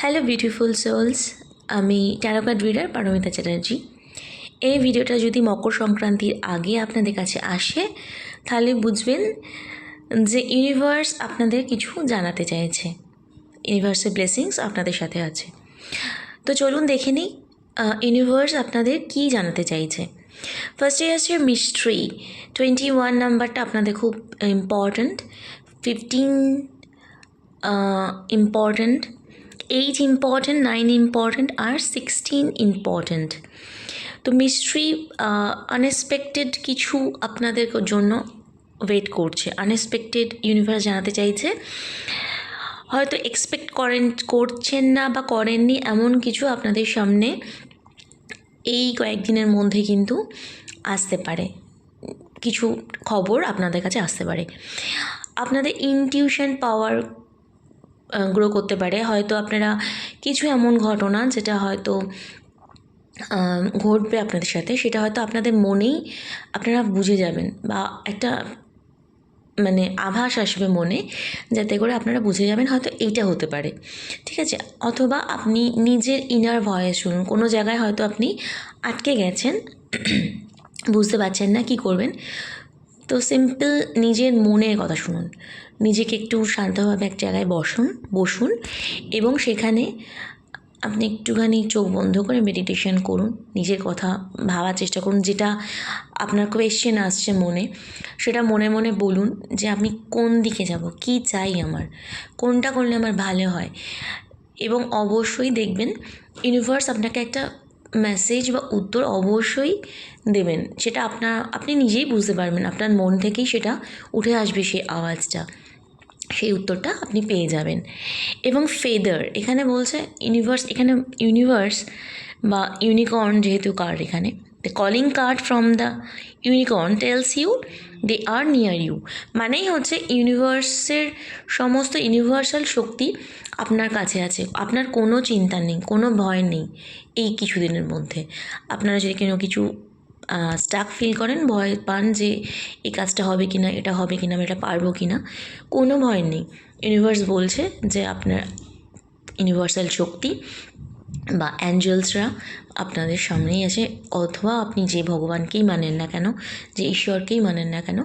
Hello beautiful souls, আমি tarot card reader Paramita Chatterjee. এই ভিডিওটা যদি মকর সংক্রান্তির আগে আপনাদের কাছে আসে তাহলে বুঝবেন যে ইউনিভার্স আপনাদের কিছু জানাতে চাইছে, ইউনিভার্সের ব্লেসিংস আপনাদের সাথে আছে। তো চলুন দেখে নিই ইউনিভার্স আপনাদের কী জানাতে চাইছে। ফার্স্টে আসছে মিস্ট্রি 21 নাম্বারটা আপনাদের খুব ইম্পর্ট্যান্ট, 15 ইম্পর্ট্যান্ট, 8 ইম্পর্ট্যান্ট, 9 ইম্পর্ট্যান্ট আর 16 ইম্পর্ট্যান্ট। তো মিস্ট্রি আনএক্সপেক্টেড কিছু আপনাদের জন্য ওয়েট করছে। আনএক্সপেক্টেড ইউনিভার্স জানাতে চাইছে, হয়তো এক্সপেক্ট করছেন না বা করেননি এমন কিছু আপনাদের সামনে এই কয়েকদিনের মধ্যে কিন্তু আসতে পারে, কিছু খবর আপনাদের কাছে আসতে পারে। আপনাদের ইনটিউশন পাওয়ার গ্রো করতে পারে। হয়তো আপনারা কিছু এমন ঘটনা যেটা হয়তো ঘটবে আপনাদের সাথে, সেটা হয়তো আপনাদের মনেই আপনারা বুঝে যাবেন, বা একটা মানে আভাস আসবে মনে, যাতে করে আপনারা বুঝে যাবেন হয়তো এইটা হতে পারে, ঠিক আছে। অথবা আপনি নিজের ইনার ভয়েস শুনুন, কোনো জায়গায় হয়তো আপনি আটকে গেছেন, বুঝতে পারছেন না কী করবেন, তো সিম্পল নিজের মনের কথা শুনুন। নিজেকে একটু শান্তভাবে এক জায়গায় বসুন এবং সেখানে আপনি একটুখানি চোখ বন্ধ করে মেডিটেশন করুন, নিজের কথা ভাবার চেষ্টা করুন। যেটা আপনার কোয়েশ্চেন আসছে মনে, সেটা মনে মনে বলুন যে আমি কোন দিকে যাব, কি চাই আমার, কোনটা করলে আমার ভালো হয়। এবং অবশ্যই দেখবেন ইউনিভার্স আপনাকে একটা মেসেজ বা উত্তর অবশ্যই দেবেন, সেটা আপনি নিজেই বুঝতে পারবেন, আপনার মন থেকেই সেটা উঠে আসবে, সেই আওয়াজটা, সেই উত্তরটা আপনি পেয়ে যাবেন। এবং ফেদার এখানে বলছে ইউনিভার্স বা ইউনিকর্ন যেহেতু কার্ড, এখানে the calling card from the unicorn tells you they are near you, মানেই হচ্ছে ইউনিভার্সের সমস্ত ইউনিভার্সাল শক্তি আপনার কাছে আছে, আপনার কোনো চিন্তা নেই, কোনো ভয় নেই। এই কিছুদিনের মধ্যে আপনারা যদি কিছু স্টাক ফিল করেন, ভয় পান যে এই কাজটা হবে কি না, এটা হবে কি না, আমি এটা পারবো কি না, কোনো ভয় নেই। ইউনিভার্স বলছে যে আপনার ইউনিভার্সাল শক্তি বা অ্যাঞ্জেলসরা আপনাদের সামনেই আছে, অথবা আপনি যে ভগবানকেই মানেন না কেন, যে ঈশ্বরকেই মানেন না কেন,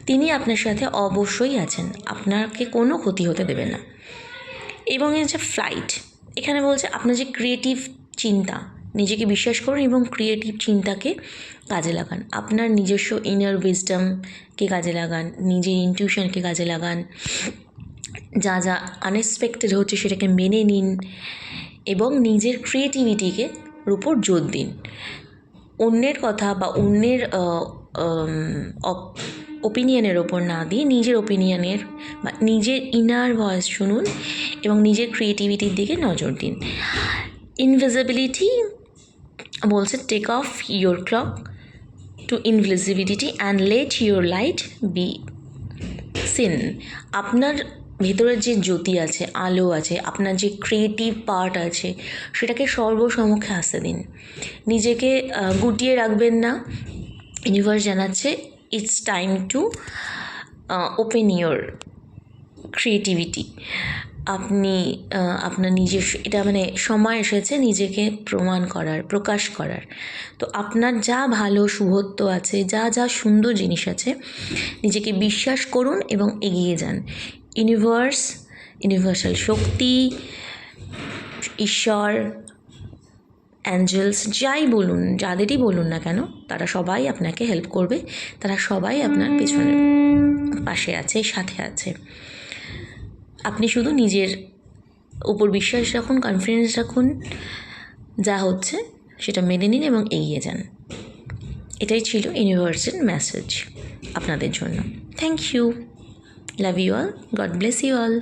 তিনি আপনার সাথে অবশ্যই আছেন, আপনাকে কোনো ক্ষতি হতে দেবে না। এবং এই যে ফ্লাইট, এখানে বলছে আপনার যে ক্রিয়েটিভ চিন্তা, নিজেকে বিশ্বাস করুন এবং ক্রিয়েটিভ চিন্তাকে কাজে লাগান, আপনার নিজস্ব ইনার উইজডমকে কাজে লাগান, নিজের ইনটিউশনকে কাজে লাগান, যা যা আনএক্সপেক্টেড হচ্ছে সেটাকে মেনে নিন এবং নিজের ক্রিয়েটিভিটিকে উপর জোর দিন। অন্যের কথা বা অন্যের ওপিনিয়নের ওপর না দিয়ে নিজের ওপিনিয়নের বা নিজের ইনার ভয়েস শুনুন এবং নিজের ক্রিয়েটিভিটির দিকে নজর দিন। ইনভিজিবিলিটি বলছে take off your cloak to invisibility and let your light be seen. আপনার ভেতরের যে জ্যোতি আছে, আলো আছে, আপনার যে ক্রিয়েটিভ পার্ট আছে, সেটাকে সর্বসমক্ষে আসতে দিন। নিজেকে গুটিয়ে রাখবেন না। ইউনিভার্স জানাচ্ছে it's time to open your creativity. আপনি আপনার নিজস্ব, এটা মানে সময় এসেছে নিজেকে প্রমাণ করার, প্রকাশ করার। তো আপনার যা ভালো শুভত্ব আছে, যা যা সুন্দর জিনিস আছে, নিজেকে বিশ্বাস করুন এবং এগিয়ে যান। ইউনিভার্সাল শক্তি, ঈশ্বর, অ্যাঞ্জেলস, যাই বলুন, যাদেরই বলুন না কেন, তারা সবাই আপনাকে হেল্প করবে, তারা সবাই আপনার পেছনের পাশে আছে, সাথে আছে। আপনি শুধু নিজের উপর বিশ্বাস রাখুন, কনফিডেন্স রাখুন, যা হচ্ছে সেটা মেনে নিন এবং এগিয়ে যান। এটাই ছিল ইউনিভার্সের মেসেজ আপনাদের জন্য। Thank you, love you all, God bless you all.